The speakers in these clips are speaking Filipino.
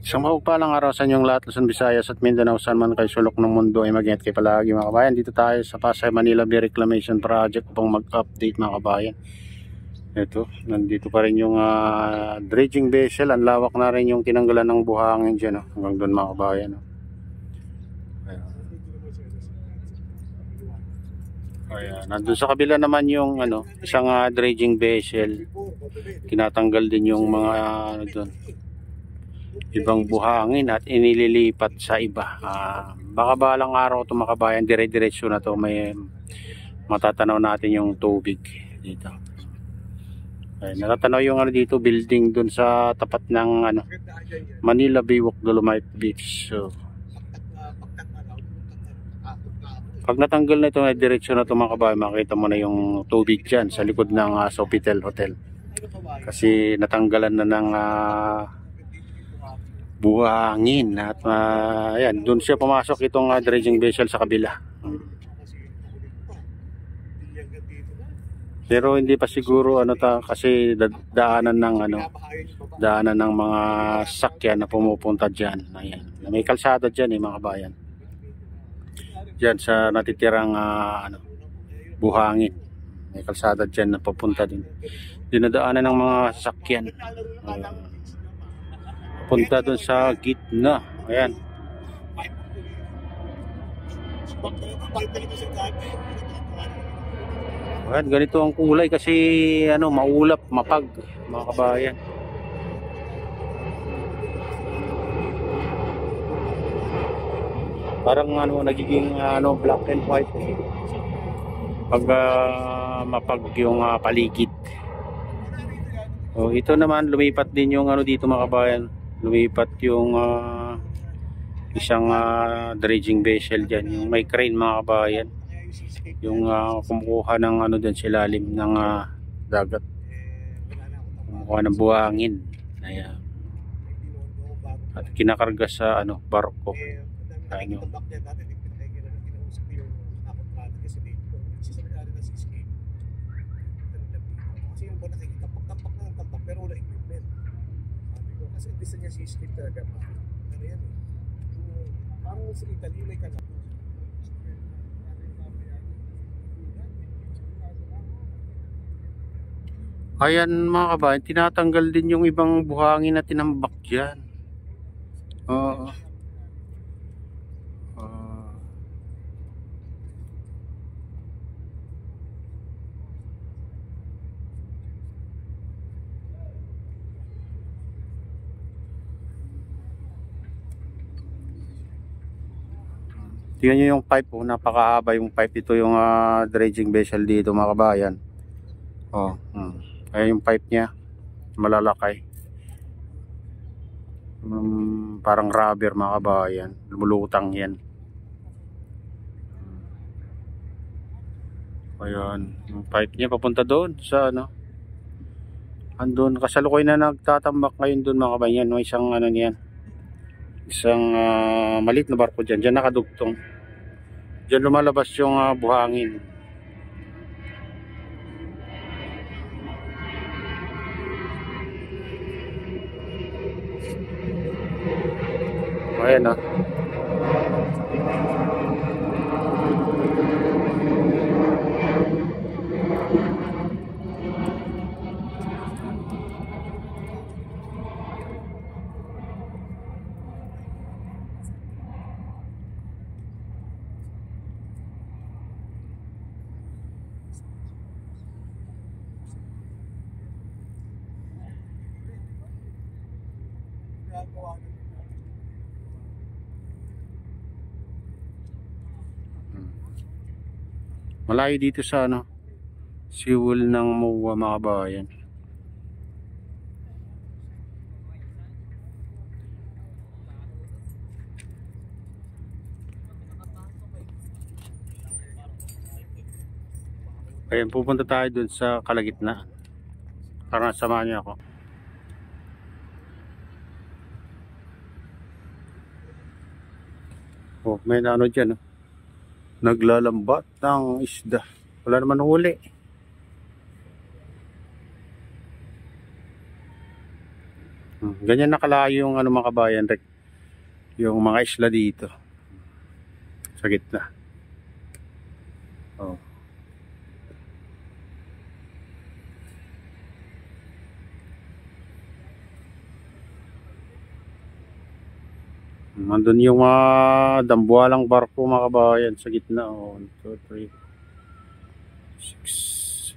Isang mapagpalang araw sa inyong lahat, Luzon, Visayas at Mindanao, saan man kayo sulok ng mundo ay mag-ingat kayo palagi mga kabayan. Dito tayo sa Pasay, Manila Bay Reclamation Project upang mag-update mga kabayan. Ito, nandito pa rin yung dredging vessel. Ang lawak na rin yung tinanggalan ng buhangin dyan. Hanggang doon mga kabayan. Ayan, nandun sa kabila naman yung isang dredging vessel. Tinatanggal din yung mga doon, ibang buhangin at inililipat sa iba. Baka balang araw ito mga kabayan, dire-diretso na to, may matatanaw natin yung tubig dito. Ay, natatanaw yung dito, building dun sa tapat ng Manila Baywalk Dolomite Beach. So pag natanggal na ito, diretso na ito mga kabayan, makita mo na yung tubig dyan sa likod ng Sofitel Hotel. Kasi natanggalan na ng buhangin at ayan, doon siya pumasok itong dredging vessel sa kabila. Pero hindi pa siguro kasi daanan ng mga sakyan na pumupunta diyan. Ayan. May kalsada diyan mga kabayan. Diyan sa natitirang buhangin. May kalsada diyan na papunta din. Dinadaanan ng mga sasakyan. Punta doon sa gitna. Ayan. Ayan, ganito ang kulay kasi maulap, mapag mga kabayan. Parang nagiging black and white pag mapag yung paligid. Ito naman lumipat din yung dito mga kabayan. Lumipat yung isang dredging vessel dyan, yung may crane mga kabayan, yung kumukuha ng dyan sa ilalim ng dagat, kumukuha ng buhangin. Ayan. At kinakarga sa barko. Ayan. Pero wala equipment. Sabi ko, kasi hindi niya si-skip talaga. Ano yan eh. Parang sa Italy may kanap. Ayan mga kabayan, tinatanggal din yung ibang buhangin na tinambak dyan. Oo. Tingnan nyo yung pipe, napakahaba yung pipe. Ito yung dredging vessel dito mga kabayan. Ayan yung pipe nya, malalakay. Parang rubber mga kabayan, lumulutang yan. Ayan, yung pipe nya papunta doon sa andun, kasalukuy na nagtatambak ngayon doon mga kabayan. May isang niyan, isang maliit na barko dyan, dyan nakadugtong. Dyan lumalabas yung buhangin. Ayan malayo dito sa seawall ng MOA mga kabayan. Ayan, pupunta tayo dun sa kalagitnaan para samahan niyo ako. May dyan naglalambat ng isda. Wala naman huli. Ganyan nakalayo yung ano mga kabayan, yung mga isla dito sa gitna. Oh. Nandun yung dambuhalang barko mga kabayan sa gitna. 1, 2, 3, 6,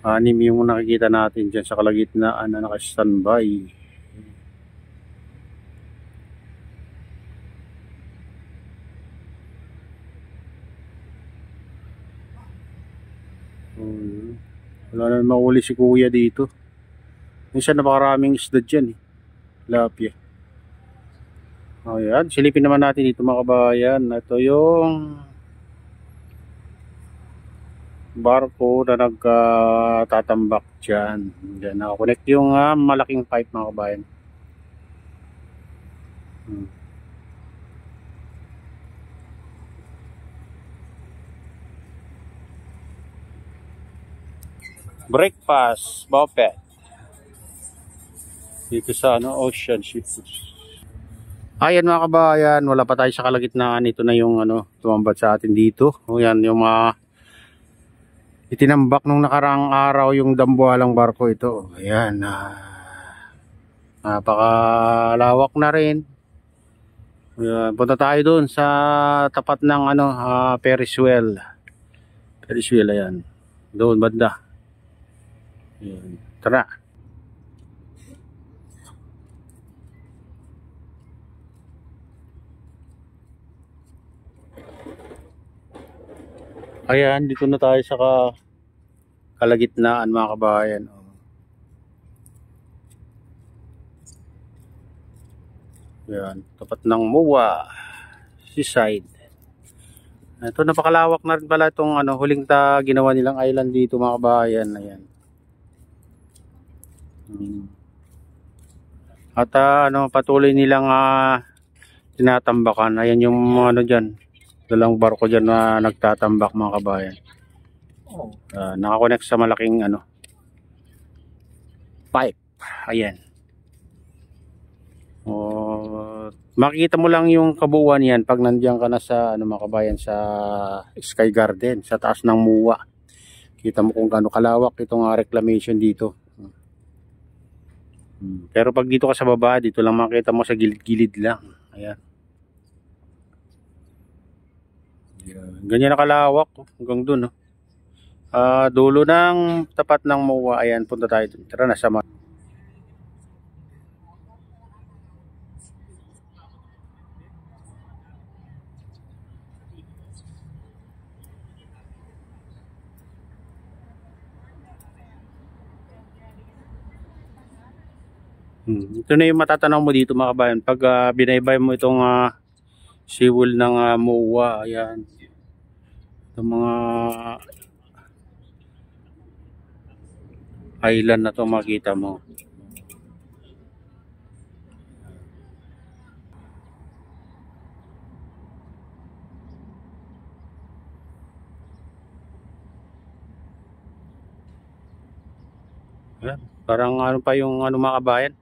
6 yung nakikita natin dyan sa kalagitnaan na naka-standby. Wala na mauli si kuya dito. Minsan napakaraming isda dyan eh. Lapia. Ayan, silipin naman natin dito mga kabayan. Ito yung barko na nagtatambak dyan. Diyan nakakonect yung malaking pipe mga kabayan. Breakfast buffet dito sa Ocean Seafoods. Ayan mga kabayan, wala pa tayo sa kalagitnaan. Ito na yung tumambat sa atin dito. O yan yung itinambak nung nakaraang araw yung dambuhalang barko ito. Ayan, napakalawak na rin. Ayan, punta tayo doon sa tapat ng Ferris wheel. Ferris wheel, ayan. Doon banda. Ayan, tara. Ayan, dito na tayo sa kalagitnaan mga kabayan. Ayan, tapat ng MOA seaside. Ito, napakalawak na rin pala itong huling ginawa nilang island dito mga kabayan. Ayan. At patuloy nilang tinatambakan. Ayan yung dyan. Dalang barko dyan na nagtatambak mga kabayan. Nakakonect sa malaking pipe. Ayan. Makikita mo lang yung kabuuan yan pag nandiyan ka na sa mga kabayan sa Sky Garden, sa taas ng MOA. Kita mo kung gaano kalawak itong reclamation dito. Pero pag dito ka sa baba, dito lang makita mo sa gilid-gilid lang. Ayan. Ganyan na kalawak hanggang dun. Dulo ng tapat ng MOA. Ayan, punta tayo dun. Tara na, sama. Ito na yung matatanaw mo dito mga kabayan pag binaybay mo itong seawall ng MOA. Ayan, itong mga island na to makita mo. Ayan, parang pa yung mga kabayan,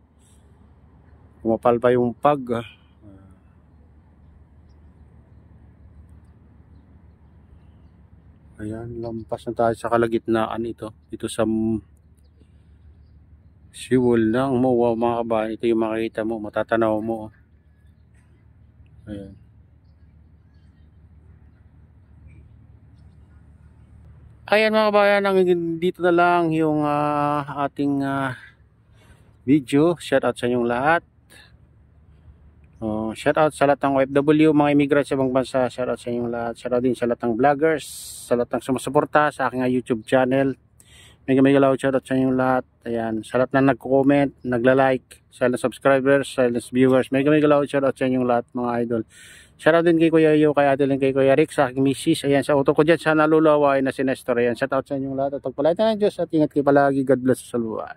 kumapal pa yung pag. Ayan, lampas na tayo sa kalagitnaan ito. Dito sa seawall ng MOA mga kabayan. Ito yung makikita mo, matatanaw mo. Ayan. Ayan mga kabayan, dito na lang yung ating video. Shout out sa inyong lahat. Shout out sa lahat ng OFW, mga immigrants sa ibang bansa. Shout out sa inyong lahat. Shout out din sa lahat ng vloggers, sa lahat ng sumusuporta sa aking YouTube channel. Mega loud shout out sa inyong lahat. Ayan, sa lahat na nagko-comment, nagla-like, sa lahat ng subscribers, sa lahat ng viewers. Mega loud shout out sa inyong lahat mga idol. Shout out din kay Kuya Yo, kay Adeline, kay Kuya Rick, sa aking misis. Ayan, sa auto ko dyan, sa nalulaway na si Nestor. Ayan, shout out sa inyong lahat at pagpalain ng Diyos at ingat kayo palagi. God bless sa luway.